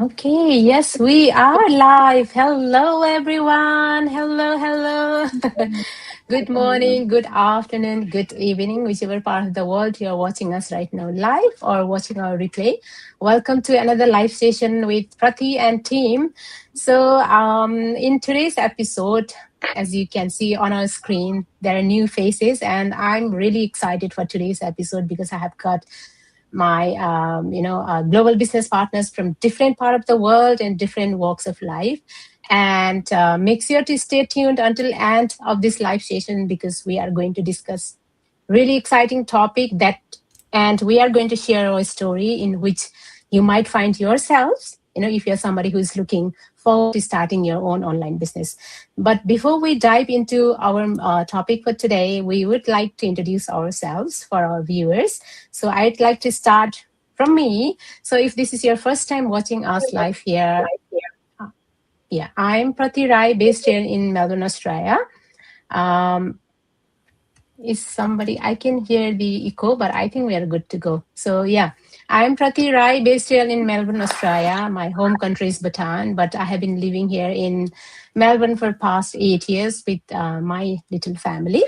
Okay, yes, we are live. Hello, everyone. Hello. Good morning, good afternoon, good evening, whichever part of the world you're watching us right now live or watching our replay. Welcome to another live session with Prati and team. So, in today's episode, as you can see on our screen, there are new faces, and I'm really excited for today's episode because I have got my global business partners from different part of the world and different walks of life, and make sure to stay tuned until end of this live session because we are going to discuss really exciting topic that, and we are going to share our story in which you might find yourselves, if you're somebody who's looking forward to starting your own online business. But before we dive into our topic for today, we would like to introduce ourselves for our viewers. So I'd like to start from me. So if this is your first time watching us live here, yeah, I'm Prati Rai, based here in Melbourne, Australia. Um, is somebody, I can hear the echo, but I think we are good to go. So yeah, I'm Prati Rai, based here in Melbourne, Australia. My home country is Bhutan, but I have been living here in Melbourne for past 8 years with my little family.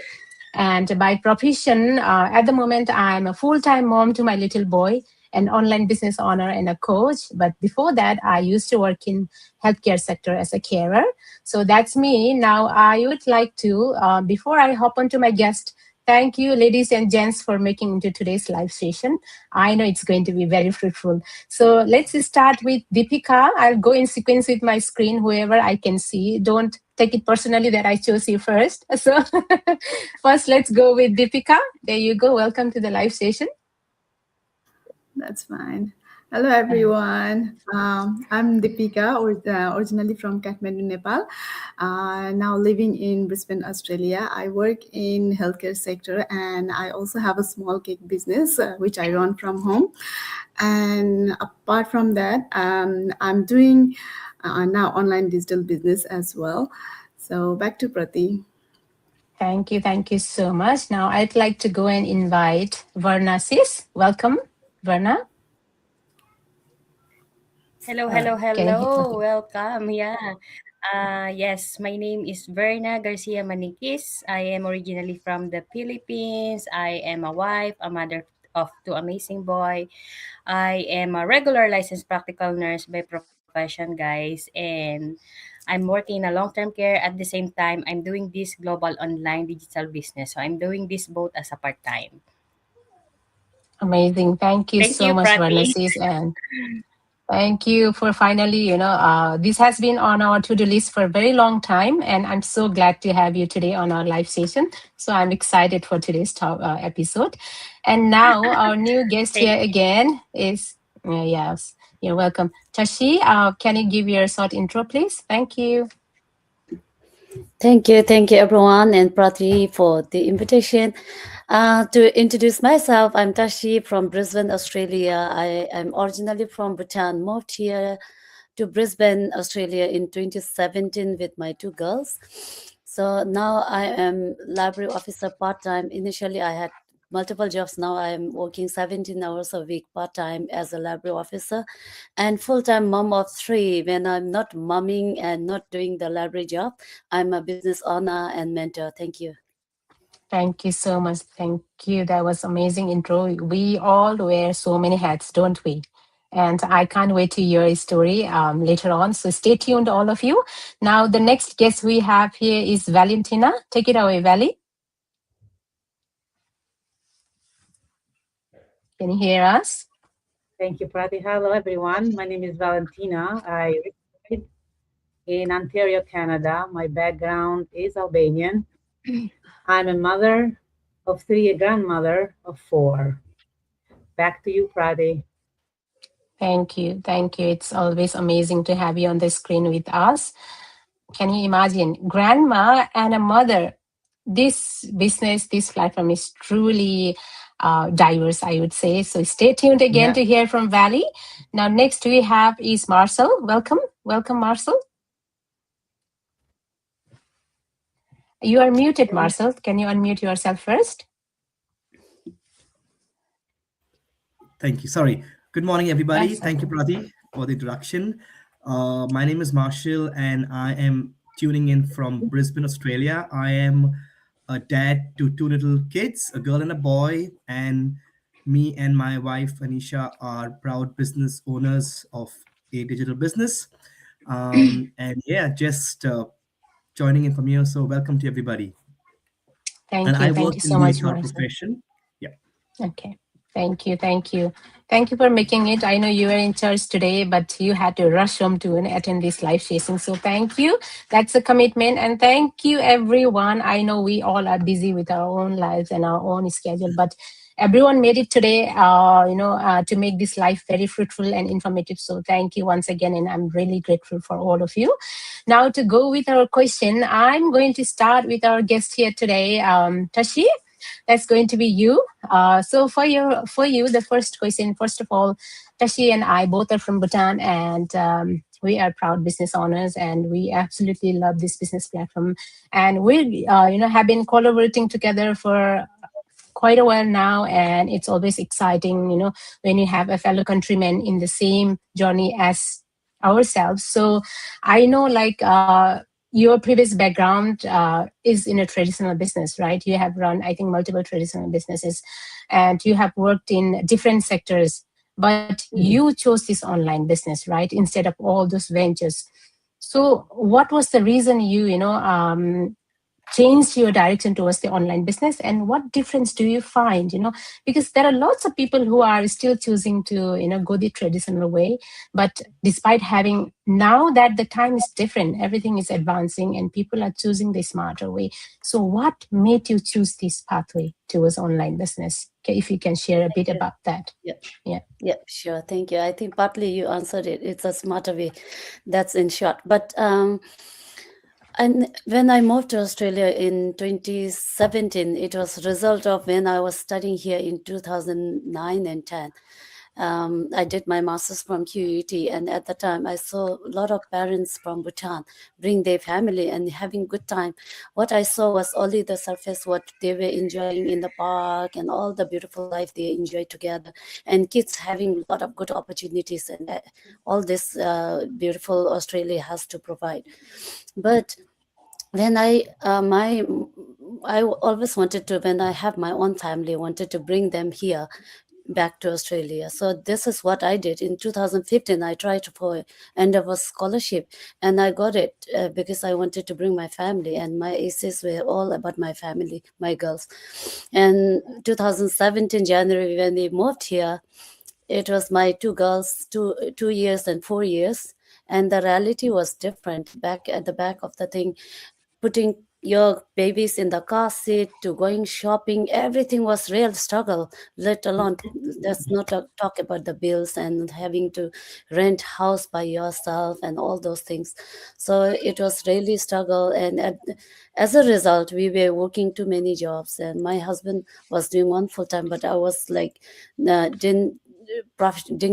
And by profession, at the moment, I'm a full-time mom to my little boy, an online business owner and a coach. But before that, I used to work in healthcare sector as a carer. So that's me. Now, I would like to, before I hop on to my guest, thank you, ladies and gents, for making into today's live session. I know it's going to be very fruitful. So let's start with Deepika. I'll go in sequence with my screen, whoever I can see. Don't take it personally that I chose you first. So first, let's go with Deepika. There you go. Welcome to the live session. That's fine. Hello, everyone. I'm Deepika, originally from Kathmandu, Nepal. Now living in Brisbane, Australia. I work in healthcare sector, and I also have a small cake business which I run from home. And apart from that, I'm doing now online digital business as well. So back to Prati. Thank you. Thank you so much. Now, I'd like to go and invite Varna Sis. Welcome, Varna. Hello, All right. hello, Can you hear? hello. Okay. Welcome. Yeah. Yes, my name is Verna Garcia Maniquis. I am originally from the Philippines. I am a wife, a mother of two amazing boys. I am a regular licensed practical nurse by profession, guys, and I'm working in a long-term care. At the same time, I'm doing this global online digital business. So I'm doing this both as a part-time. Amazing. Thank you Thank so you, much, Varna Prati. Sis. And thank you for finally, this has been on our to-do list for a very long time, and I'm so glad to have you today on our live session. So I'm excited for today's episode. And now our new guest Thank here again is, yes, you're welcome. Tashi, can you give your short intro, please? Thank you. Thank you everyone and Prati for the invitation. To introduce myself, I'm Tashi from Brisbane, Australia. I am originally from Bhutan, moved here to Brisbane, Australia in 2017 with my two girls. So now I am library officer part-time. Initially I had multiple jobs. Now I'm working 17 hours a week part-time as a library officer and full-time mom of three. When I'm not momming and not doing the library job, I'm a business owner and mentor. Thank you. Thank you so much. Thank you. That was amazing intro. We all wear so many hats, don't we? And I can't wait to hear his story later on. So stay tuned, all of you. Now, the next guest we have here is Valentina. Take it away, Vali. Can you hear us? Thank you, Prati. Hello, everyone. My name is Valentina. I reside in Ontario, Canada. My background is Albanian. I'm a mother of three, a grandmother of four. Back to you, Prati. Thank you. Thank you. It's always amazing to have you on the screen with us. Can you imagine? Grandma and a mother. This business, this platform is truly diverse, I would say. So stay tuned again to hear from Valley. Now, next we have is Marcel. Welcome. Welcome, Marcel. You are muted, Marcel. Can you unmute yourself first? Thank you. Sorry. Good morning, everybody. Thank you, Prati. for the introduction. My name is Marshall, and I am tuning in from Brisbane, Australia. I am a dad to two little kids, a girl and a boy, and me and my wife Anisha are proud business owners of a digital business. And yeah, just joining in from here. So welcome to everybody. And Thank I you. Thank work you in so the much, HR Marcel. profession. Yeah. Okay. Thank you. Thank you. Thank you for making it. I know you were in church today, but you had to rush home to attend this live session. So thank you. That's a commitment. And thank you, everyone. I know we all are busy with our own lives and our own schedule, but everyone made it today, to make this life very fruitful and informative. So thank you once again. And I'm really grateful for all of you. Now to go with our question, I'm going to start with our guest here today, Tashi. That's going to be you. So for you, the first question. First of all, Tashi and I both are from Bhutan, and we are proud business owners, and we absolutely love this business platform. And we, have been collaborating together for quite a while now, and it's always exciting, when you have a fellow countryman in the same journey as ourselves. So I know, like, your previous background is in a traditional business, right? You have run, I think, multiple traditional businesses, and you have worked in different sectors, but you chose this online business, right, instead of all those ventures. So what was the reason you changed your direction towards the online business, and what difference do you find, because there are lots of people who are still choosing to go the traditional way, but despite having, now that the time is different, everything is advancing and people are choosing the smarter way. So what made you choose this pathway towards online business? Okay, if you can share a bit about that. Yeah, sure. Thank you. I think partly you answered it. It's a smarter way. That's in short. But and when I moved to Australia in 2017, it was a result of when I was studying here in 2009 and 10. I did my master's from QUT, and at the time I saw a lot of parents from Bhutan bring their family and having good time. What I saw was only the surface, what they were enjoying in the park and all the beautiful life they enjoy together, and kids having a lot of good opportunities, and all this beautiful Australia has to provide. But when I always wanted to, when I have my own family, wanted to bring them here back to Australia. So this is what I did. In 2015, I tried for Endeavour scholarship, and I got it because I wanted to bring my family, and my essays were all about my family, my girls. And 2017 January, when we moved here, it was my two girls, 2 years and 4 years, and the reality was different. Back at the back of the thing, putting your babies in the car seat to going shopping, everything was real struggle, let alone let's not talk about the bills and having to rent house by yourself and all those things. So it was really struggle, and as a result we were working too many jobs, and my husband was doing one full-time, but I was like didn't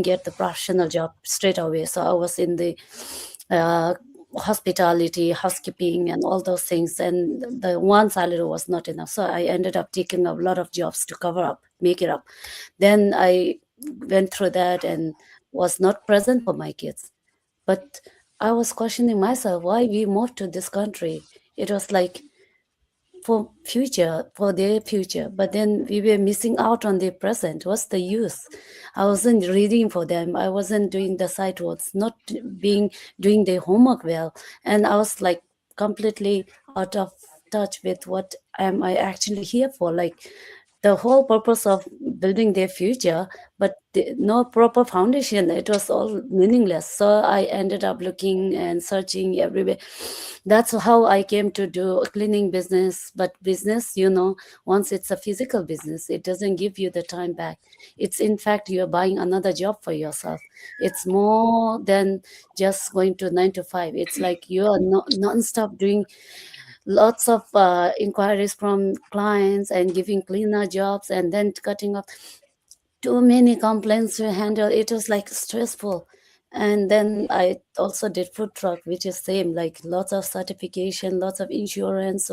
get the professional job straight away. So I was in the hospitality, housekeeping, and all those things, and the one salary was not enough. So I ended up taking a lot of jobs to cover up, make it up. Then I went through that and was not present for my kids. But I was questioning myself why we moved to this country. It was like for their future, but then we were missing out on their present. What's the use? I wasn't reading for them, I wasn't doing the side works, not doing their homework well, and I was like completely out of touch with what am I actually here for, like the whole purpose of building their future, but no proper foundation. It was all meaningless. So I ended up looking and searching everywhere. That's how I came to do a cleaning business. But business, once it's a physical business, it doesn't give you the time back. It's in fact, you're buying another job for yourself. It's more than just going to 9 to 5. It's like you are non-stop doing lots of inquiries from clients and giving cleaner jobs, and then cutting off too many complaints to handle. It was like stressful. And then I also did food truck, which is same, like lots of certification, lots of insurance.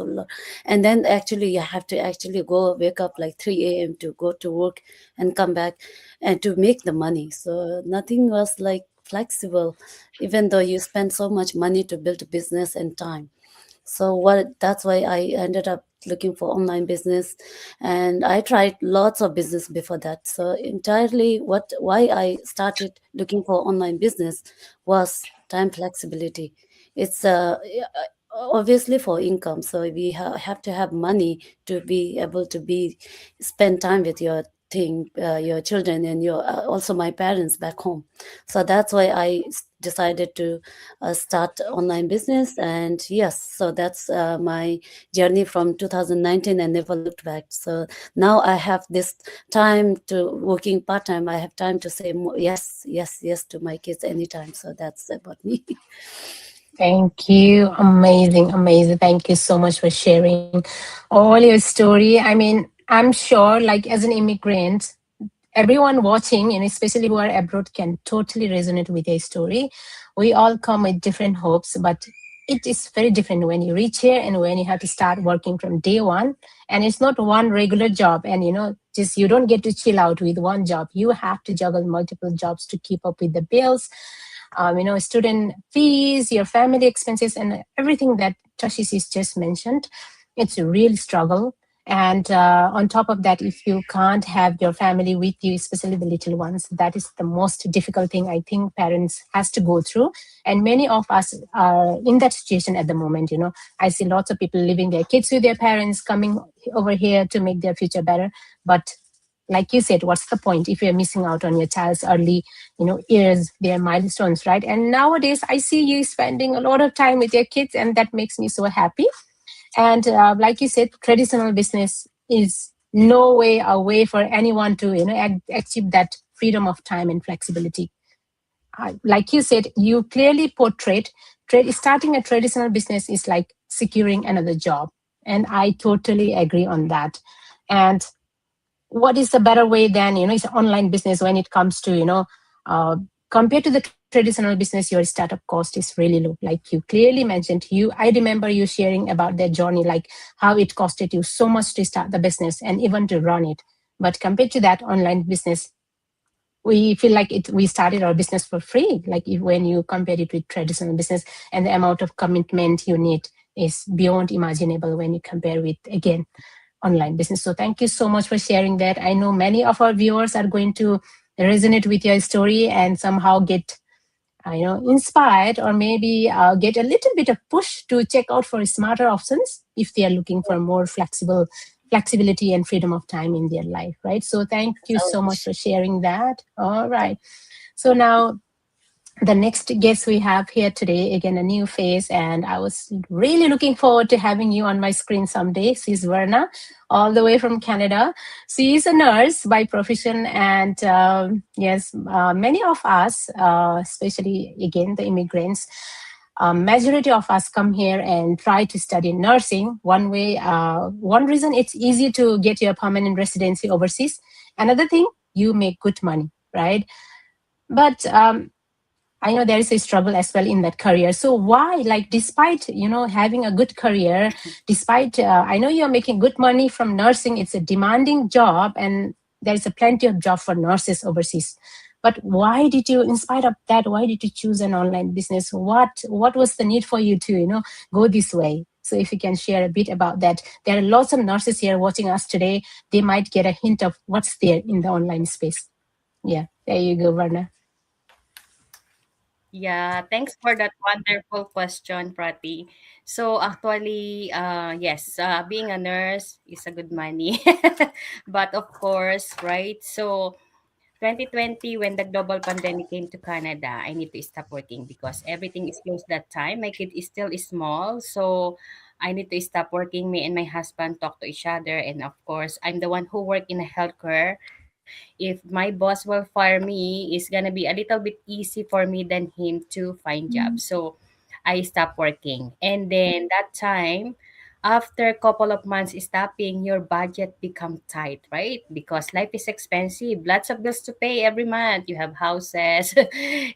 And then actually you have to actually go wake up like 3 a.m. to go to work and come back and to make the money. So nothing was like flexible, even though you spend so much money to build a business and time. So that's why I ended up looking for online business, and I tried lots of business before that. So entirely why I started looking for online business was time flexibility. It's obviously for income, so we have to have money to be able to be spend time with your children and your also my parents back home. So that's why I decided to start online business. And yes, so that's my journey from 2019. I never looked back. So now I have this time to working part-time. I have time to say yes, yes, yes to my kids anytime. So that's about me. Thank you. Amazing, amazing. Thank you so much for sharing all your story. I mean, I'm sure, like, as an immigrant, everyone watching, and especially who are abroad, can totally resonate with your story. We all come with different hopes, but it is very different when you reach here and when you have to start working from day one. And it's not one regular job, and just you don't get to chill out with one job. You have to juggle multiple jobs to keep up with the bills, student fees, your family expenses, and everything that Tashish just mentioned. It's a real struggle. And on top of that, if you can't have your family with you, especially the little ones, that is the most difficult thing I think parents has to go through. And many of us are in that situation at the moment. I see lots of people leaving their kids with their parents, coming over here to make their future better. But like you said, what's the point if you're missing out on your child's early, years, their milestones, right? And nowadays, I see you spending a lot of time with your kids, and that makes me so happy. And like you said, traditional business is no way a way for anyone to, achieve that freedom of time and flexibility. Like you said, you clearly portrayed starting a traditional business is like securing another job, and I totally agree on that. And what is the better way than it's online business when it comes to uh, compared to the traditional business, your startup cost is really low, like you clearly mentioned. I remember you sharing about that journey, like how it costed you so much to start the business and even to run it. But compared to that online business, we feel like we started our business for free, like when you compare it with traditional business, and the amount of commitment you need is beyond imaginable when you compare with, again, online business. So thank you so much for sharing that. I know many of our viewers are going to resonate with your story and somehow get inspired, or maybe get a little bit of push to check out for smarter options if they are looking for more flexibility and freedom of time in their life, right? So thank you so much for sharing that. All right. So now the next guest we have here today, again, a new face, and I was really looking forward to having you on my screen someday. She's Verna, all the way from Canada. She is a nurse by profession, and yes, many of us, especially, again, the immigrants, majority of us come here and try to study nursing. One reason, it's easy to get your permanent residency overseas. Another thing, you make good money, right? But I know there is a struggle as well in that career. So why, like, despite, having a good career, despite, I know you're making good money from nursing, it's a demanding job, and there's a plenty of job for nurses overseas. But why did you, in spite of that, why did you choose an online business? What was the need for you to, go this way? So if you can share a bit about that. There are lots of nurses here watching us today. They might get a hint of what's there in the online space. Yeah, there you go, Varna. Yeah, thanks for that wonderful question, Prati. So actually, yes, being a nurse is a good money, but of course, right? So 2020, when the global pandemic came to Canada, I need to stop working because everything is closed that time. My kid is still small, so I need to stop working. Me and my husband talk to each other, and of course, I'm the one who work in a healthcare. If my boss will fire me, it's gonna be a little bit easy for me than him to find job. So I stopped working, and then that time, after a couple of months stopping, your budget become tight, right? Because life is expensive, lots of bills to pay every month. You have houses,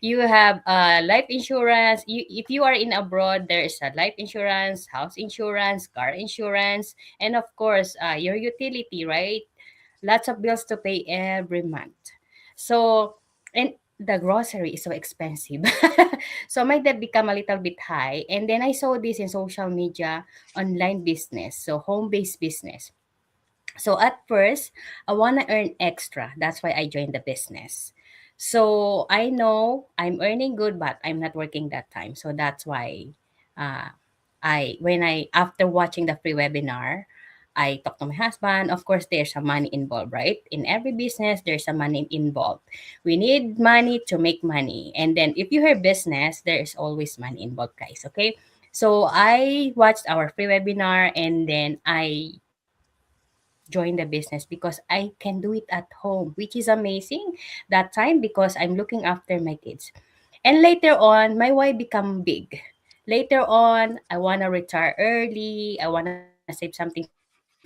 you have life insurance. If you are in abroad, there is a life insurance, house insurance, car insurance, and of course, your utility, right? Lots of bills to pay every month. So, and the grocery is so expensive. So my debt become a little bit high. And then I saw this in social media, online business, so home-based business. So at first, I want to earn extra. That's why I joined the business. So I know I'm earning good, but I'm not working that time. So that's why uh, after watching the free webinar, I talked to my husband. Of course, there's some money involved, right? In every business, there's some money involved. We need money to make money. And then if you hear business, there is always money involved, guys. Okay. So I watched our free webinar and then I join the business because I can do it at home, which is amazing that time because I'm looking after my kids. And later on, my why become big. Later on, I want to retire early. I want to save something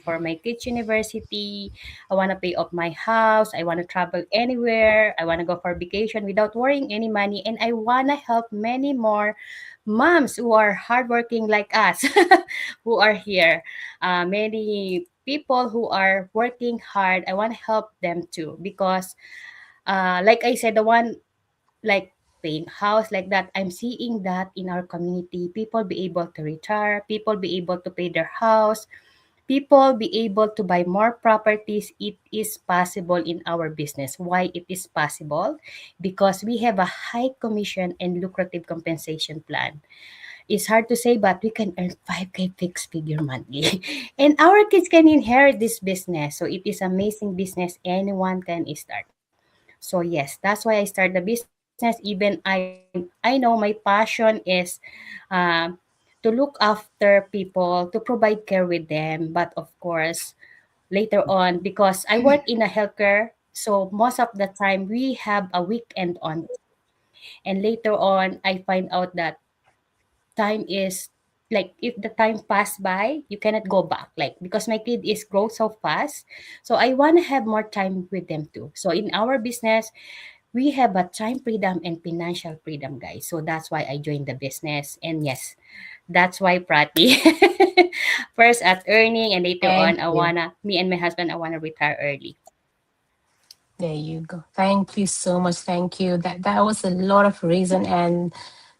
for my kids' university. I want to pay off my house. I want to travel anywhere. I want to go for vacation without worrying any money. And I want to help many more moms who are hardworking like us who are here. Many people who are working hard, I want to help them too because, like I said, the one like paying house like that, I'm seeing that in our community. People be able to retire, people be able to pay their house, people be able to buy more properties. It is possible in our business. Why it is possible? Because we have a high commission and lucrative compensation plan. It's hard to say, but we can earn 5K fixed figure monthly. And our kids can inherit this business. So it is amazing business. Anyone can start. So yes, that's why I started the business. Even I know my passion is um, to look after people, to provide care with them. But of course, later on, because I work in a healthcare, so most of the time we have a weekend on. And later on, I find out that time is like if the time pass by you cannot go back, like because my kid is grow so fast, so I want to have more time with them too. So in our business we have a time freedom and financial freedom, guys. So that's why I joined the business. And yes, that's why Prati first at earning, and later on Thank I you. wanna me and my husband I wanna retire early. There you go. Thank you so much. Thank you. That was a lot of reason, and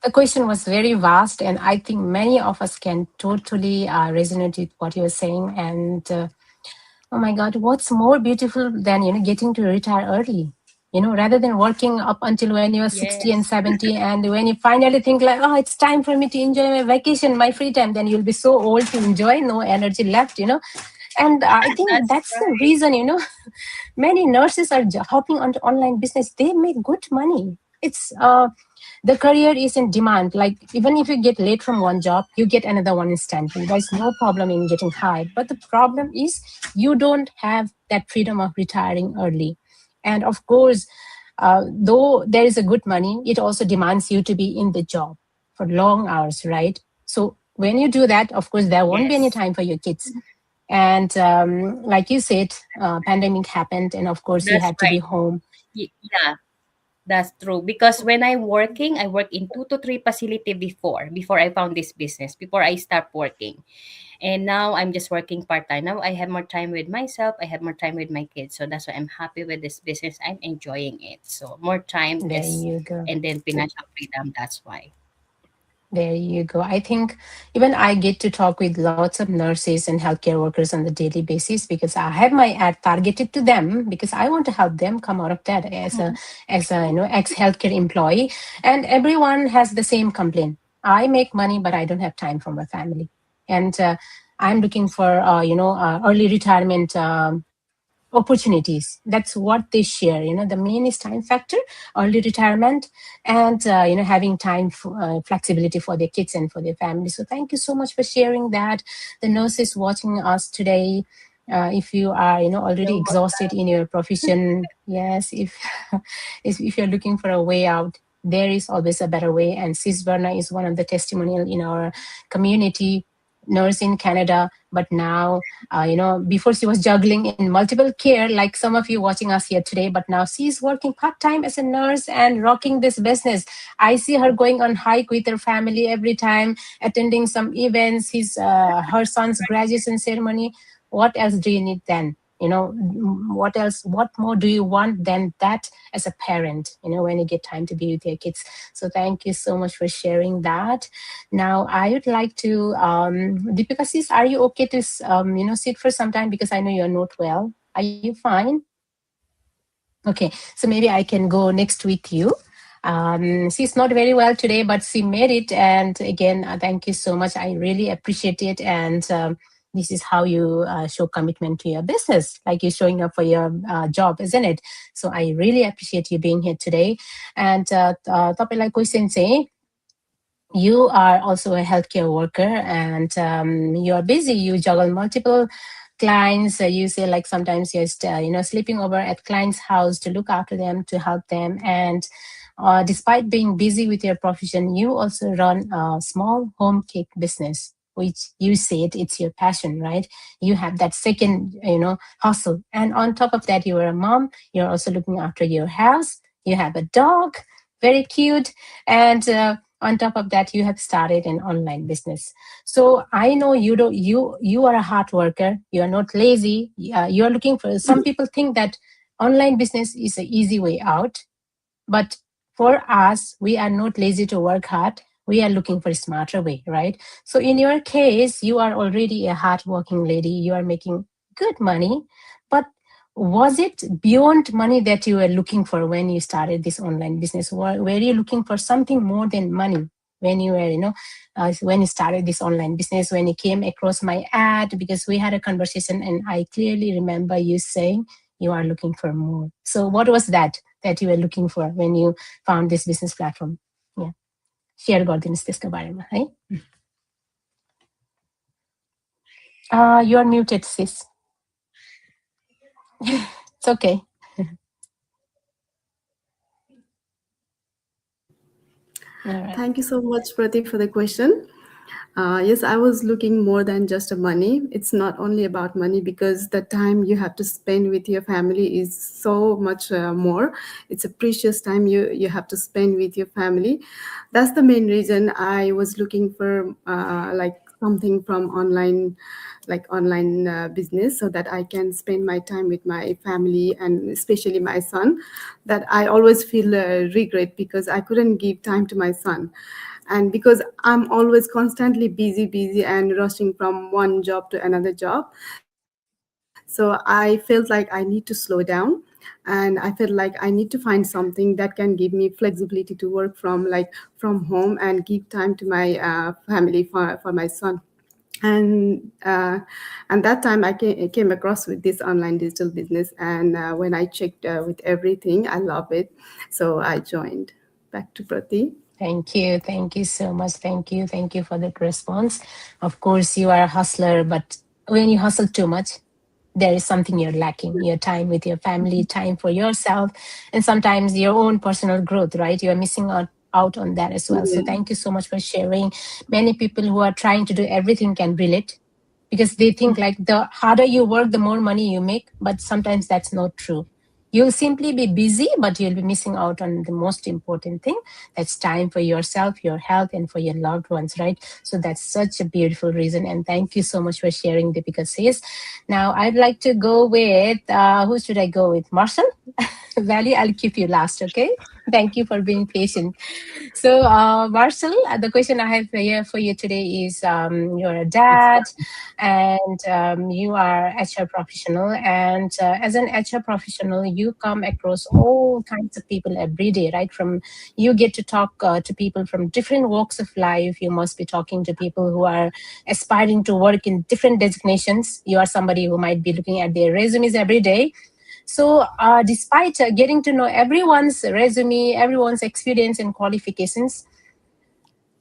the question was very vast, and I think many of us can totally resonate with what you're saying. And oh my God, what's more beautiful than getting to retire early? Rather than working up until when you're 60 and Yes, 70, and when you finally think like, oh, it's time for me to enjoy my vacation, my free time, then you'll be so old to enjoy, no energy left. And I think that's that's the right. reason. Many nurses are hopping onto online business. They make good money. It's the career is in demand. Like even if you get late from one job, you get another one instantly. There's no problem in getting hired. But the problem is you don't have that freedom of retiring early. And of course, though there is a good money, it also demands you to be in the job for long hours, right? So when you do that, of course, there won't be any Yes, time for your kids. And like you said, pandemic happened, and of course you that's had to be right. home. Yeah, that's true. Because when I'm working, I work in 2 to 3 facility before I found this business, before I start working. And now I'm just working part-time. Now I have more time with myself. I have more time with my kids. So that's why I'm happy with this business. I'm enjoying it. So more time There is, you go. and then financial freedom. That's why. There you go. I think even I get to talk with lots of nurses and healthcare workers on the daily basis because I have my ad targeted to them because I want to help them come out of that as a ex healthcare employee. And everyone has the same complaint. I make money, but I don't have time for my family. And I'm looking for early retirement opportunities. That's what they share. The main is time factor, early retirement, and having time for flexibility for their kids and for their family. So thank you so much for sharing that. The nurses watching us today, if you are already You're exhausted in your profession, yes, if you're looking for a way out, there is always a better way. And Sis Berna is one of the testimonial in our community, nurse in Canada, but now before she was juggling in multiple care like some of you watching us here today, but now she's working part-time as a nurse and rocking this business. I see her going on hike with her family every time, attending some events, her son's graduation ceremony. What else do you need then? what else, what more do you want than that as a parent, when you get time to be with your kids? So thank you so much for sharing that. Now I would like to, Deepika sis, are you okay to, sit for some time, because I know you're not well. Are you fine? Okay, so maybe I can go next with you. She's not very well today, but she made it. And again, thank you so much. I really appreciate it. And this is how you show commitment to your business, like you're showing up for your job, isn't it? So I really appreciate you being here today. And like question say, you are also a healthcare worker, and you are busy. You juggle multiple clients. You say like sometimes you're sleeping over at clients' house to look after them, to help them. And despite being busy with your profession, you also run a small home cake business, which you said it's your passion, right? You have that second, hustle. And on top of that, you are a mom. You're also looking after your house. You have a dog, very cute. And on top of that, you have started an online business. So I know you are a hard worker. You are not lazy. You are looking for, some people think that online business is an easy way out, but for us, we are not lazy to work hard. We are looking for a smarter way, right? So in your case, you are already a hardworking lady. You are making good money, but was it beyond money that you were looking for when you started this online business? Were you looking for something more than money when you were, when you started this online business, when you came across my ad? Because we had a conversation and I clearly remember you saying you are looking for more. So what was that you were looking for when you found this business platform? Yeah. Share गरिदिनुस् त्यसको बारेमा है. You are muted, sis. It's okay. Right. Thank you so much, Pratik, for the question. Yes, I was looking more than just money. It's not only about money, because the time you have to spend with your family is so much more. It's a precious time you have to spend with your family. That's the main reason I was looking for like something from online business, so that I can spend my time with my family, and especially my son. That I always feel regret because I couldn't give time to my son. And because I'm always constantly busy and rushing from one job to another job, so I felt like I need to slow down, and I felt like I need to find something that can give me flexibility to work from home and give time to my family, for my son. And that time I came across with this online digital business, and when I checked with everything, I love it, so I joined. Back to Prati. Thank you. Thank you so much. Thank you. Thank you for that response. Of course, you are a hustler, but when you hustle too much, there is something you're lacking, your time with your family, time for yourself, and sometimes your own personal growth, right? You're missing out on that as well. So thank you so much for sharing. Many people who are trying to do everything can relate, because they think like the harder you work, the more money you make, but sometimes that's not true. You'll simply be busy, but you'll be missing out on the most important thing. That's time for yourself, your health, and for your loved ones, right? So that's such a beautiful reason. And thank you so much for sharing, Deepika sis. Now, I'd like to go with, who should I go with? Marshall? Valley, I'll keep you last, okay? Thank you for being patient. So, Marcel, the question I have here for you today is, you're a dad, and you are HR professional. And as an HR professional, you come across all kinds of people every day, right? You get to talk to people from different walks of life. You must be talking to people who are aspiring to work in different designations. You are somebody who might be looking at their resumes every day. So despite getting to know everyone's resume, everyone's experience and qualifications,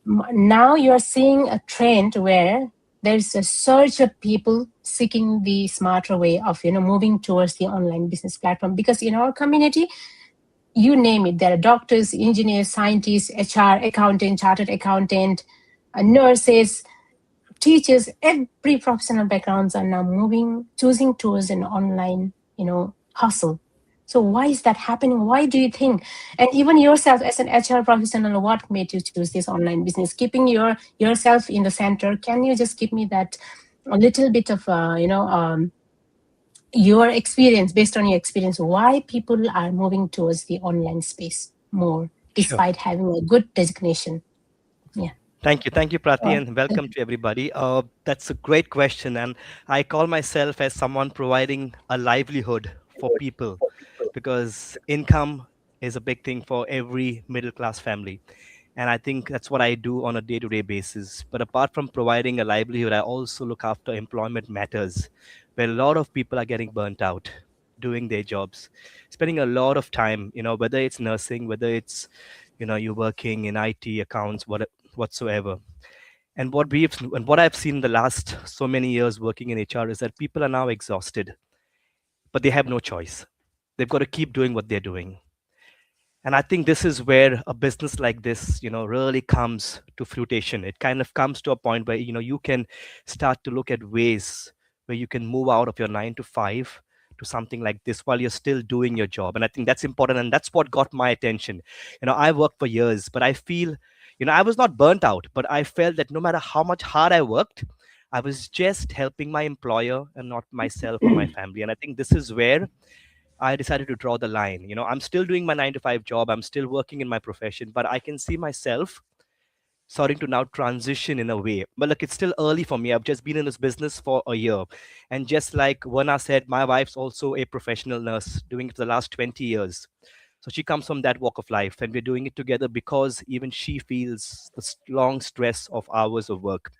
now you're seeing a trend where there's a surge of people seeking the smarter way of, moving towards the online business platform. Because in our community, you name it, there are doctors, engineers, scientists, HR, accountant, chartered accountant, nurses, teachers, every professional backgrounds are now choosing towards an online, hustle. So why is that happening? Why do you think? And even yourself as an HR professional, what made you choose this online business? Keeping yourself in the center, can you just give me that a little bit of, your experience, based on your experience, why people are moving towards the online space more, despite having a good designation. Yeah. Thank you, Prati, and welcome to everybody. That's a great question, and I call myself as someone providing a livelihood for people, because income is a big thing for every middle class family, and I think that's what I do on a day-to-day basis. But apart from providing a livelihood, I also look after employment matters, where a lot of people are getting burnt out doing their jobs, spending a lot of time, whether it's nursing, whether it's you're working in IT, accounts, whatsoever. And what I've seen in the last so many years working in HR is that people are now exhausted, but they have no choice. They've got to keep doing what they're doing. And I think this is where a business like this, really comes to fruition. It kind of comes to a point where, you can start to look at ways where you can move out of your 9 to 5 to something like this while you're still doing your job. And I think that's important. And that's what got my attention. I worked for years, but I feel, I was not burnt out, but I felt that no matter how much hard I worked, I was just helping my employer and not myself or my family. And I think this is where I decided to draw the line. I'm still doing my 9 to 5 job. I'm still working in my profession, but I can see myself starting to now transition in a way. But look, it's still early for me. I've just been in this business for a year. And just like Verna said, my wife's also a professional nurse, doing it for the last 20 years. So she comes from that walk of life, and we're doing it together because even she feels the long stress of hours of work.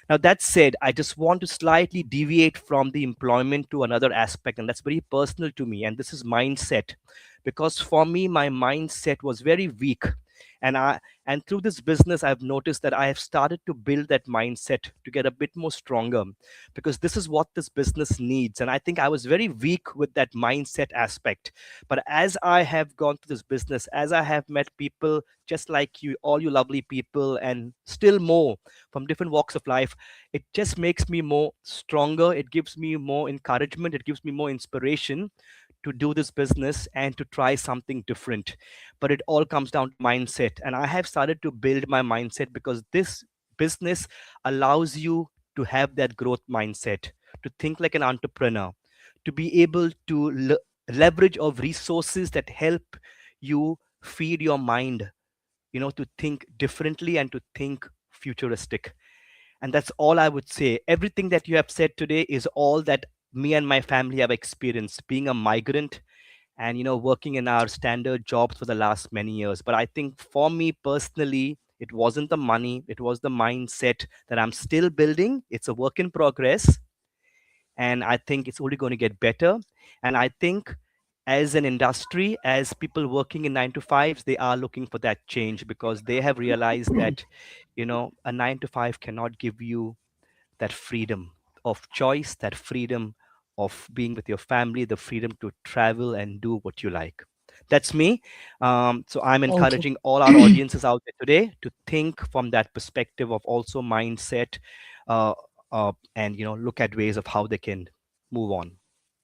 Now, that said, I just want to slightly deviate from the employment to another aspect, and that's very personal to me, and this is mindset. Because for me, my mindset was very weak. And through this business, I've noticed that I have started to build that mindset to get a bit more stronger, because this is what this business needs. And I think I was very weak with that mindset aspect. But as I have gone through this business, as I have met people just like you, all you lovely people, and still more from different walks of life, it just makes me more stronger. It gives me more encouragement. It gives me more inspiration to do this business and to try something different. But it all comes down to mindset. And I have started to build my mindset, because this business allows you to have that growth mindset, to think like an entrepreneur, to be able to leverage of resources that help you feed your mind, to think differently and to think futuristic. And that's all I would say. Everything that you have said today is all that me and my family have experienced, being a migrant and working in our standard jobs for the last many years. But I think for me personally, it wasn't the money, it was the mindset that I'm still building. It's a work in progress, and I think it's only going to get better. And I think as an industry, as people working in 9 to 5s, they are looking for that change, because they have realized that a 9 to 5 cannot give you that freedom of choice, that freedom of being with your family, the freedom to travel and do what you like. That's me. So I'm encouraging all our audiences out there today to think from that perspective of also mindset, and look at ways of how they can move on.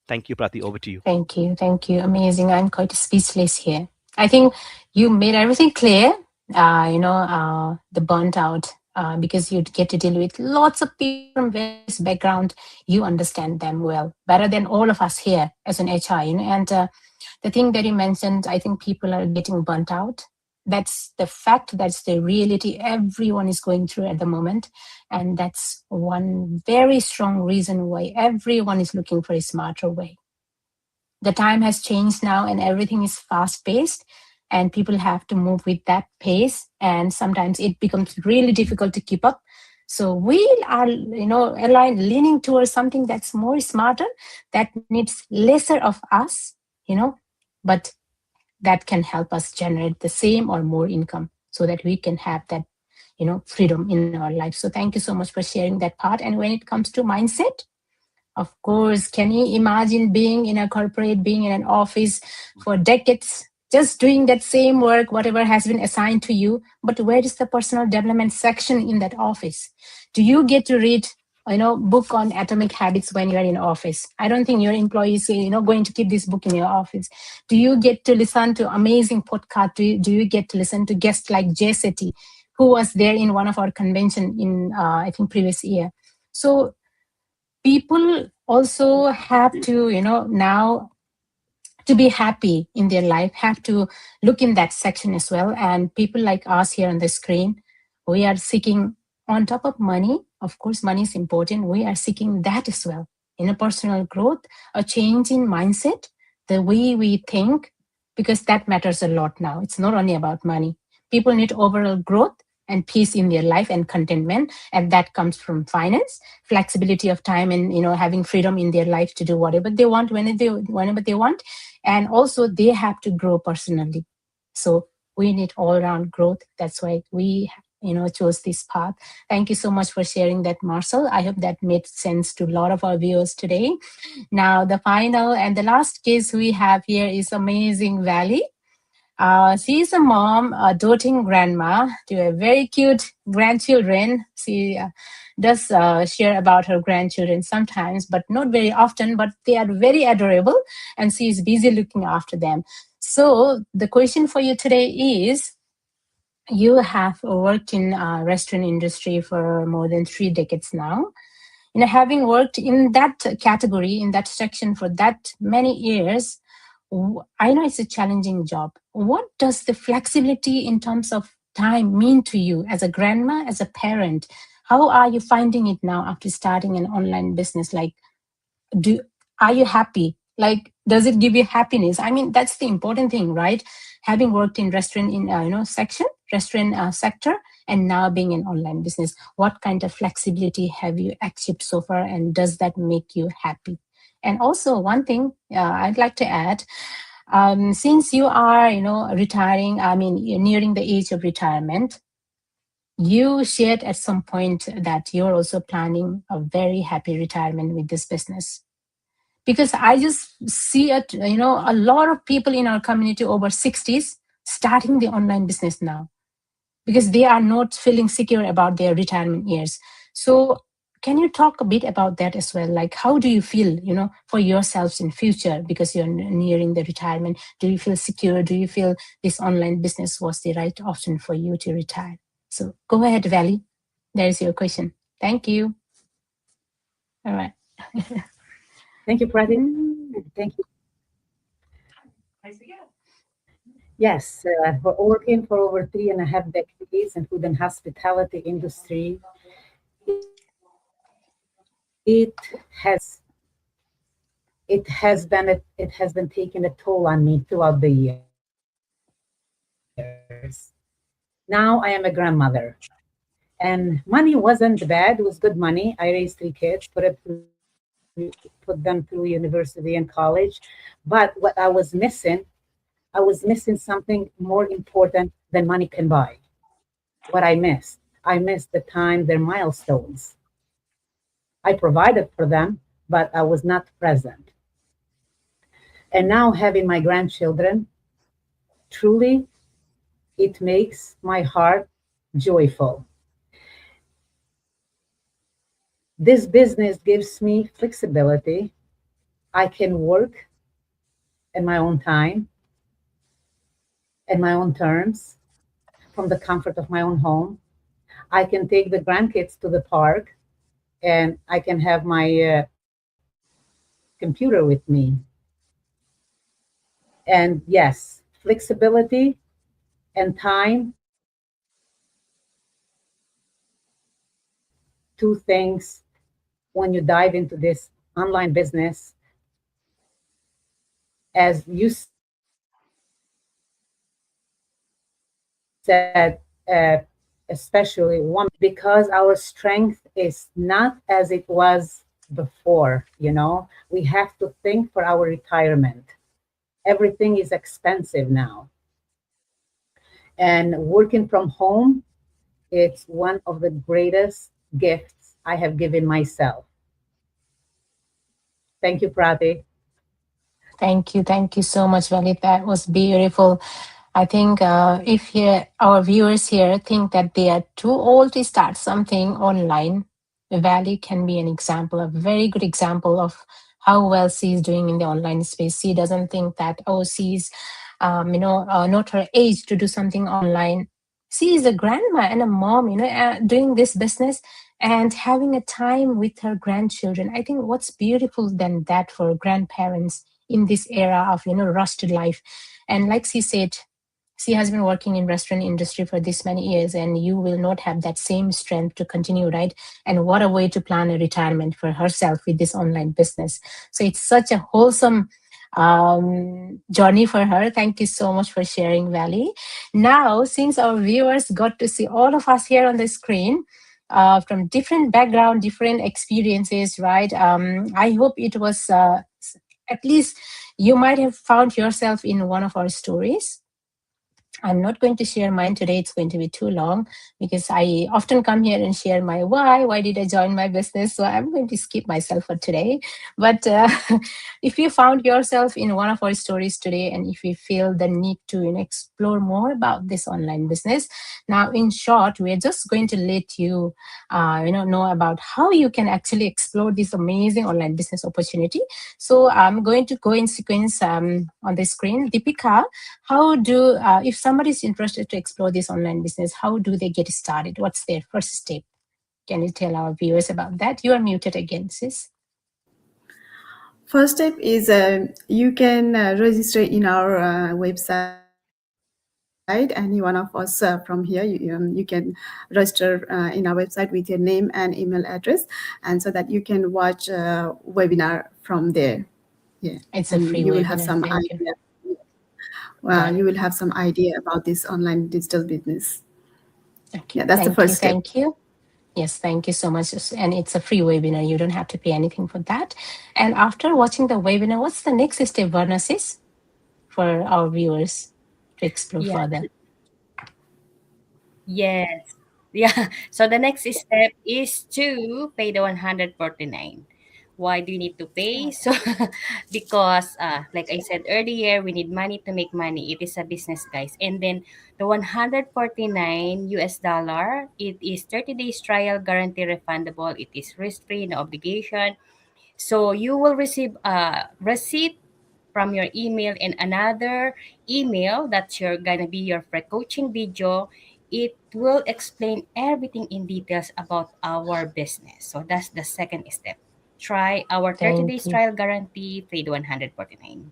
Thank you, Prati. Over to you. Thank you. Amazing. I'm quite speechless here. I think you made everything clear. The burnt out, because you get to deal with lots of people from various background. You understand them well, better than all of us here as an HR. And the thing that you mentioned, I think people are getting burnt out. That's the fact. That's the reality everyone is going through at the moment. And that's one very strong reason why everyone is looking for a smarter way. The time has changed now, and everything is fast-paced, and people have to move with that pace. And sometimes it becomes really difficult to keep up. So we are, leaning towards something that's more smarter, that needs lesser of us, but that can help us generate the same or more income, so that we can have that, freedom in our life. So thank you so much for sharing that part. And when it comes to mindset, of course, can you imagine being in a corporate, being in an office for decades, just doing that same work, whatever has been assigned to you, but where is the personal development section in that office? Do you get to read book on atomic habits when you're in office? I don't think your employees going to keep this book in your office. Do you get to listen to amazing podcast? Do you get to listen to guests like Jay Shetty, who was there in one of our convention in I think previous year? So people also have to, now to be happy in their life, have to look in that section as well. And people like us here on the screen, we are seeking, on top of money, of course, money is important. We are seeking that as well, personal growth, a change in mindset, the way we think, because that matters a lot now. It's not only about money. People need overall growth and peace in their life and contentment, and that comes from finance, flexibility of time, and having freedom in their life to do whatever they want whenever they want, and also they have to grow personally. So we need all around growth. That's why we chose this path. Thank you so much for sharing that, Marcel. I hope that made sense to a lot of our viewers today. Now the final and the last case we have here is amazing Valley. She is a mom, a doting grandma to a very cute grandchildren. She does share about her grandchildren sometimes, but not very often, but they are very adorable, and she is busy looking after them. So the question for you today is, you have worked in restaurant industry for more than 3 decades now. Having worked in that category, in that section for that many years, I know it's a challenging job. What does the flexibility in terms of time mean to you as a grandma, as a parent? How are you finding it now after starting an online business? Like, are you happy? Like, does it give you happiness? I mean, that's the important thing, right? Having worked in restaurant in restaurant sector, and now being an online business, what kind of flexibility have you achieved so far, and does that make you happy? And also, one thing I'd like to add, since you are, retiring, I mean, you're nearing the age of retirement, you shared at some point that you're also planning a very happy retirement with this business. Because I just see it, a lot of people in our community over 60s starting the online business now, because they are not feeling secure about their retirement years. So can you talk a bit about that as well? Like, how do you feel, for yourselves in future, because you're nearing the retirement? Do you feel secure? Do you feel this online business was the right option for you to retire? So go ahead, Valley. There's your question. Thank you. All right. Thank you, Prati. Thank you. Yes, we're working for over 3.5 decades in food and hospitality industry. It has been taking a toll on me throughout the years. Now I am a grandmother, and money wasn't bad. It was good money. I raised 3 kids, put them through university and college. But what I was missing something more important than money can buy. What I missed the time, their milestones. I provided for them, but I was not present. And now having my grandchildren, truly, it makes my heart joyful. This business gives me flexibility. I can work in my own time, in my own terms, from the comfort of my own home. I can take the grandkids to the park, and I can have my computer with me. And yes, flexibility and time, 2 things when you dive into this online business. As you said, especially one, because our strength is not as it was before. We have to think for our retirement. Everything is expensive now, and working from home, it's one of the greatest gifts I have given myself. Thank you, Prati. Thank you so much, Valley. That was beautiful. I think if our viewers here think that they are too old to start something online, Valley can be an example, a very good example of how well she is doing in the online space. She doesn't think that, she's, not her age to do something online. She is a grandma and a mom, doing this business, and having a time with her grandchildren. I think what's beautiful than that for grandparents in this era of, rushed life. And like she said, she has been working in restaurant industry for this many years, and you will not have that same strength to continue, right? And what a way to plan a retirement for herself with this online business. So it's such a wholesome journey for her. Thank you so much for sharing, Valley. Now, since our viewers got to see all of us here on the screen, from different background, different experiences, right? I hope it was at least you might have found yourself in one of our stories. I'm not going to share mine today. It's going to be too long because I often come here and share my why did I join my business? So I'm going to skip myself for today. But if you found yourself in one of our stories today, and if you feel the need to explore more about this online business, now in short, we're just going to let you know about how you can actually explore this amazing online business opportunity. So I'm going to go in sequence on the screen. Deepika, how do, if somebody is interested to explore this online business, how do they get started? What's their first step? Can you tell our viewers about that? You are muted again, sis. First step is you can register in our website. Any one of us from here, you can register in our website with your name and email address, and so that you can watch a webinar from there. Yeah, it's a free you webinar. Will have some idea. You will have some idea about this online digital business. Okay. Yeah, that's the first step. Thank you. Yes, thank you so much. And it's a free webinar. You don't have to pay anything for that. And after watching the webinar, what's the next step, Varna, sis, for our viewers to explore further? Yes. Yeah. So the next step is to pay the 149. Why do you need to pay? So because like I said earlier, we need money to make money. It is a business, guys. And then the 149 US dollar, it is 30 days trial guarantee refundable. It is risk free, no obligation. So you will receive a receipt from your email and another email that's gonna be your free coaching video. It will explain everything in details about our business. So that's the second step. Try our 30 days trial guarantee, paid 149.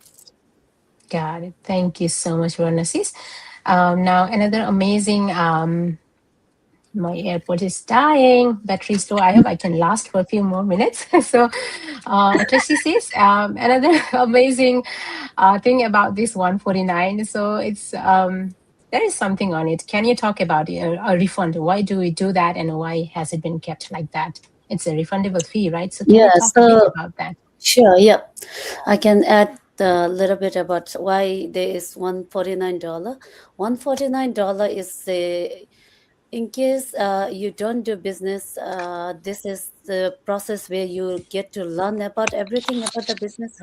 Got it. Thank you so much, Varna, sis. Now another amazing my airport is dying, battery is low. I hope I can last for a few more minutes. So Tashi says another amazing thing about this 149. So it's there is something on it. Can you talk about it, a refund? Why do we do that, and why has it been kept like that? It's a refundable fee, right? So can you talk a bit about that? Sure, yeah. I can add a little bit about why there is $149. $149 is the, in case you don't do business, this is the process where you get to learn about everything about the business,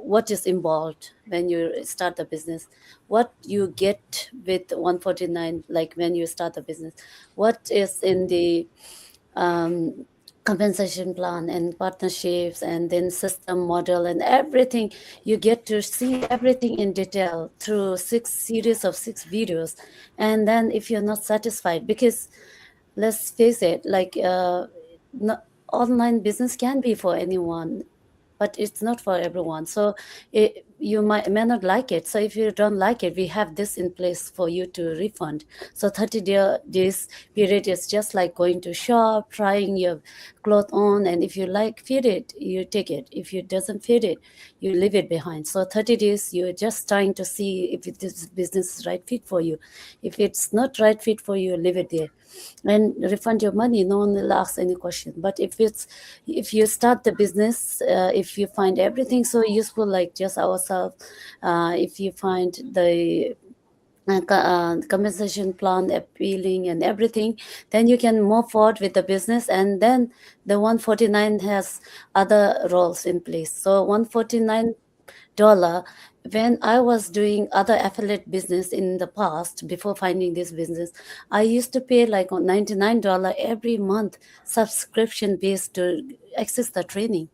what is involved when you start the business, what you get with 149, like when you start the business, what is in the compensation plan and partnerships, and then system model and everything. You get to see everything in detail through 6 series of 6 videos. And then if you're not satisfied, because let's face it, like online business can be for anyone, but it's not for everyone. So you may not like it. So if you don't like it, we have this in place for you to refund. So 30 days period is just like going to shop, trying your cloth on, and if you like fit it, you take it. If it doesn't fit it, you leave it behind. So 30 days, you're just trying to see if this business is right fit for you. If it's not right fit for you, leave it there and refund your money. No one will ask any question. But if you start the business, if you find everything so useful, like just ourselves, if you find the compensation plan appealing and everything, then you can move forward with the business. And then the 149 has other roles in place. So $149, when I was doing other affiliate business in the past, before finding this business, I used to pay like $99 every month subscription based to access the training.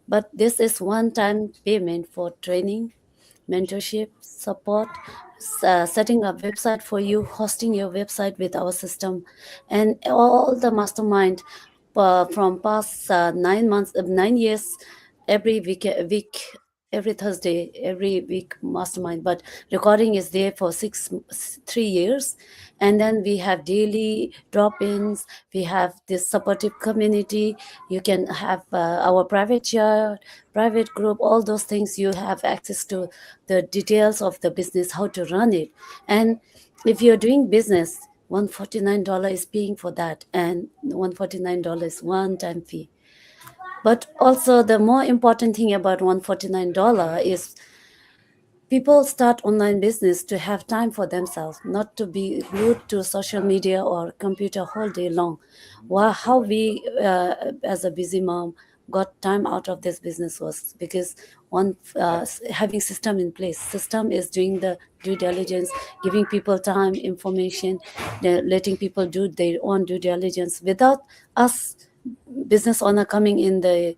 But this is one-time payment for training, mentorship, support, setting up website for you, hosting your website with our system, and all the mastermind from past 9 years, every week, every Thursday, every week mastermind. But recording is there for 3 years, and then we have daily drop-ins. We have this supportive community. You can have our private chat, private group, all those things. You have access to the details of the business, how to run it. And if you're doing business, $149 is paying for that, and $149 is one-time fee. But also the more important thing about $149 is people start online business to have time for themselves, not to be glued to social media or computer whole day long. How we, as a busy mom, got time out of this business was because having system in place. System is doing the due diligence, giving people time, information, letting people do their own due diligence without us business owner coming into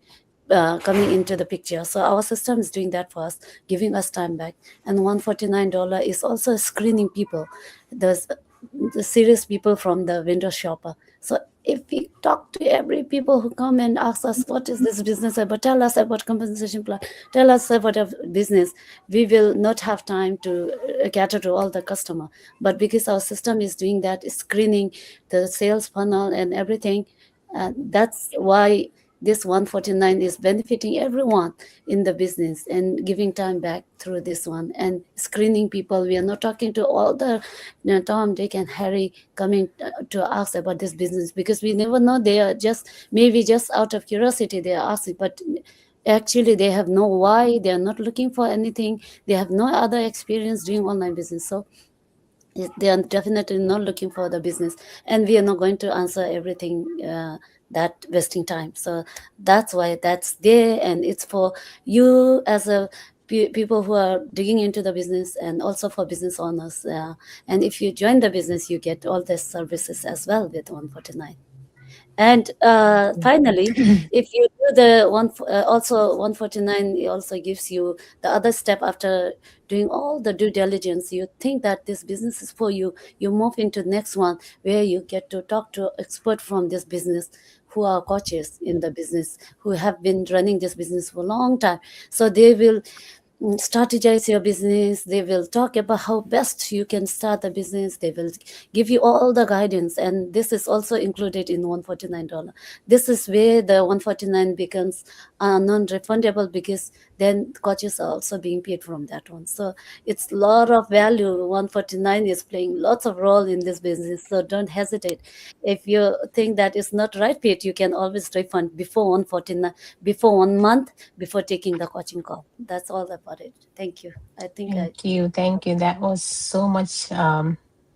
the picture. So our system is doing that for us, giving us time back. And $149 is also screening people. There's the serious people from the window shopper. So if we talk to every people who come and ask us, what is this business about? Tell us about compensation plan. Tell us about a business. We will not have time to cater to all the customer. But because our system is doing that, screening the sales funnel and everything, that's why this 149 is benefiting everyone in the business and giving time back through this one and screening people. We are not talking to all the Tom, Dick, and Harry coming to ask about this business because we never know. They are maybe just out of curiosity they are asking, but actually they have no why. They are not looking for anything. They have no other experience doing online business. So they are definitely not looking for the business, and we are not going to answer everything that wasting time. So that's why that's there, and it's for you as a people who are digging into the business, and also for business owners. And if you join the business, you get all the services as well with 149. And finally, if you do the also 149, it also gives you the other step after doing all the due diligence. You think that this business is for you, you move into the next one where you get to talk to expert from this business who are coaches in the business, who have been running this business for a long time. So they will strategize your business. They will talk about how best you can start the business. They will give you all the guidance, and this is also included in $149. This is where the 149 becomes non-refundable, because then coaches are also being paid from that one. So it's a lot of value. 149 is playing lots of role in this business, so don't hesitate. If you think that is not right fit, you can always refund before 149, before 1 month before taking the coaching call. That's all about it. Thank you. Thank you. That was so much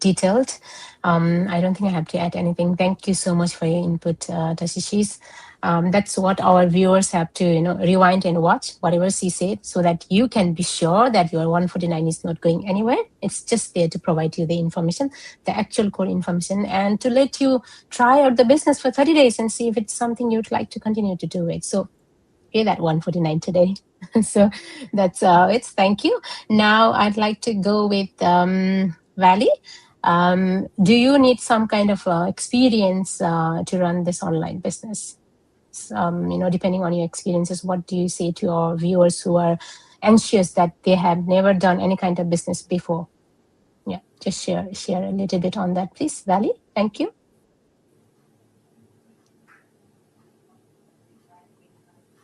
detailed. I don't think I have to add anything. Thank you so much for your input, Tashishis. That's what our viewers have to, rewind and watch whatever she said, so that you can be sure that your 149 is not going anywhere. It's just there to provide you the information, the actual core information, and to let you try out the business for 30 days and see if it's something you'd like to continue to do it. So pay that 149 today. So that's it. Thank you. Now I'd like to go with Valley. Do you need some kind of experience to run this online business? Depending on your experiences, what do you say to our viewers who are anxious that they have never done any kind of business before? Yeah, just share a little bit on that, please, Valley. Thank you.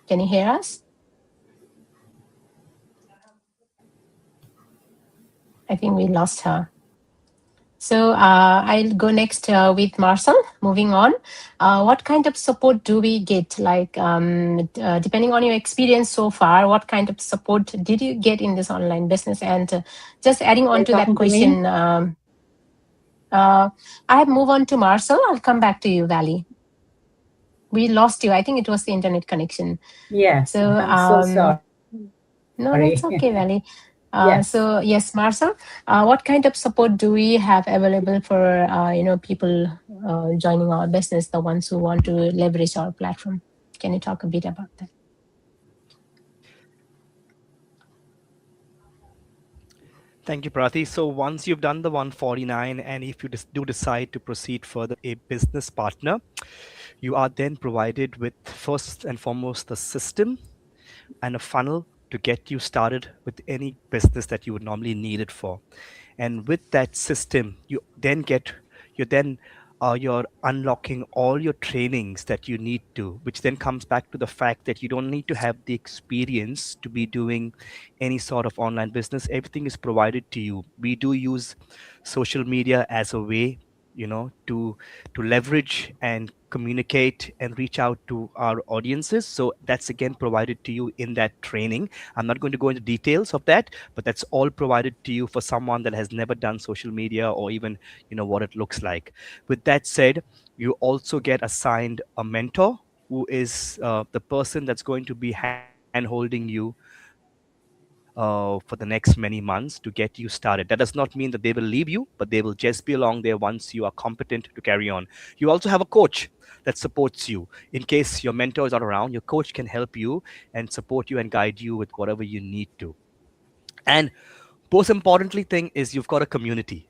Can you hear us? I think we lost her. So I'll go next with Marcel. Moving on, what kind of support do we get? Like, depending on your experience so far, what kind of support did you get in this online business? And just adding on to that question, I have moved on to Marcel. I'll come back to you, Valley. We lost you. I think it was the internet connection. Yes. So, I'm so sorry. No, that's okay, Valley. Yes. So yes, Marcel, what kind of support do we have available for people joining our business, the ones who want to leverage our platform? Can you talk a bit about that? Thank you, Prati. So once you've done the 149, and if you do decide to proceed further, a business partner, you are then provided with first and foremost the system and a funnel to get you started with any business that you would normally need it for. And with that system, you're unlocking all your trainings that you need to, which then comes back to the fact that you don't need to have the experience to be doing any sort of online business. Everything is provided to you. We do use social media as a way, to leverage and communicate and reach out to our audiences. So that's again provided to you in that training. I'm not going to go into details of that, but that's all provided to you for someone that has never done social media or even what it looks like. With that said, you also get assigned a mentor who is the person that's going to be hand holding you for the next many months to get you started. That does not mean that they will leave you, but they will just be along there once you are competent to carry on. You also have a coach that supports you. In case your mentor is not around, your coach can help you and support you and guide you with whatever you need to. And most importantly thing is you've got a community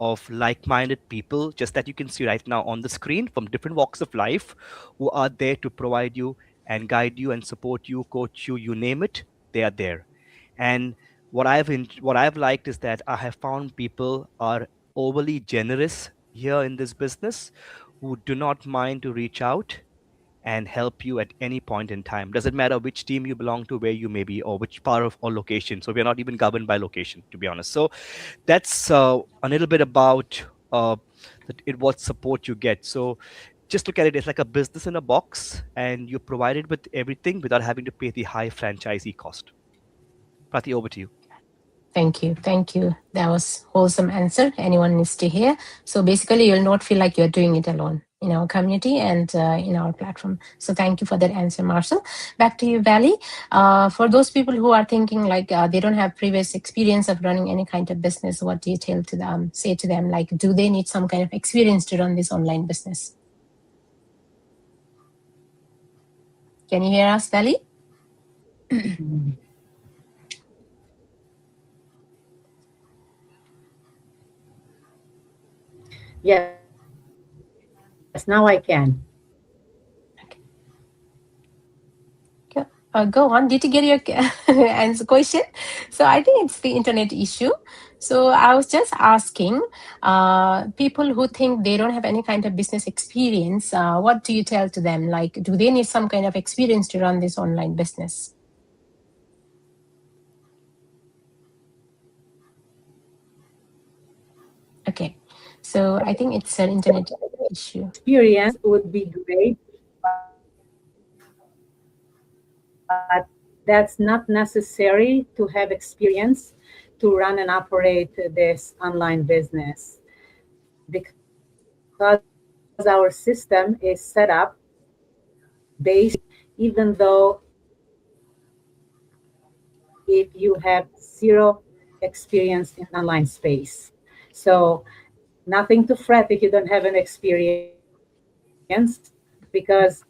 of like-minded people, just that you can see right now on the screen, from different walks of life, who are there to provide you and guide you and support you, coach you, you name it, they are there. And what I've liked is that I have found people are overly generous here in this business, who do not mind to reach out and help you at any point in time. Doesn't matter which team you belong to, where you may be, or which part of or location. So we're not even governed by location, to be honest. So that's a little bit about what support you get. So just look at it, it's like a business in a box, and you're provided with everything without having to pay the high franchisee cost. Prati, over to you. Thank you. Thank you. That was wholesome answer anyone needs to hear. So basically, you'll not feel like you're doing it alone in our community and in our platform. So thank you for that answer, Marshall. Back to you, Valley. For those people who are thinking like they don't have previous experience of running any kind of business, what do you say to them? Like, do they need some kind of experience to run this online business? Can you hear us, Valley? Yes, now I can. Go on. Did you get your answer question? So I think it's the internet issue. So I was just asking people who think they don't have any kind of business experience, what do you tell to them? Like, do they need some kind of experience to run this online business? Okay. So I think it's an internet issue. Experience would be great, but that's not necessary to have experience to run and operate this online business, because our system is set up based, even though if you have zero experience in online space. So nothing to fret if you don't have an experience, because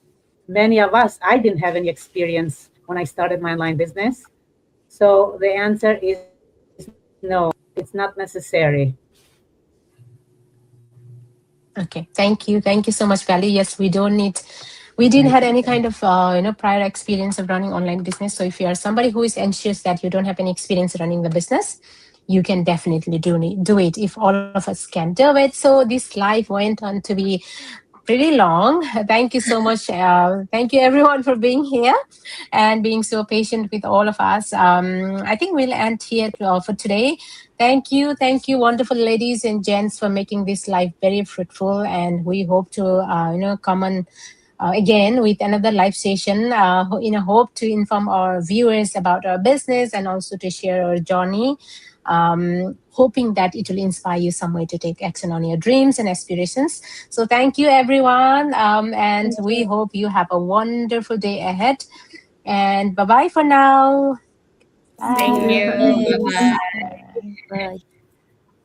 many of us, I didn't have any experience when I started my online business. So the answer is no, it's not necessary. Okay, thank you. Thank you so much, Valley. Yes, we didn't have any kind of prior experience of running online business. So if you are somebody who is anxious that you don't have any experience running the business, you can definitely do it if all of us can do it. So this live went on to be pretty long. Thank you so much. Thank you everyone for being here and being so patient with all of us. I think we'll end here for today. Thank you, wonderful ladies and gents, for making this live very fruitful. And we hope to come on again with another live session in a hope to inform our viewers about our business and also to share our journey. Hoping that it will inspire you some way to take action on your dreams and aspirations. So thank you, everyone. And we hope you have a wonderful day ahead. And bye-bye for now. Thank you. Bye. Bye.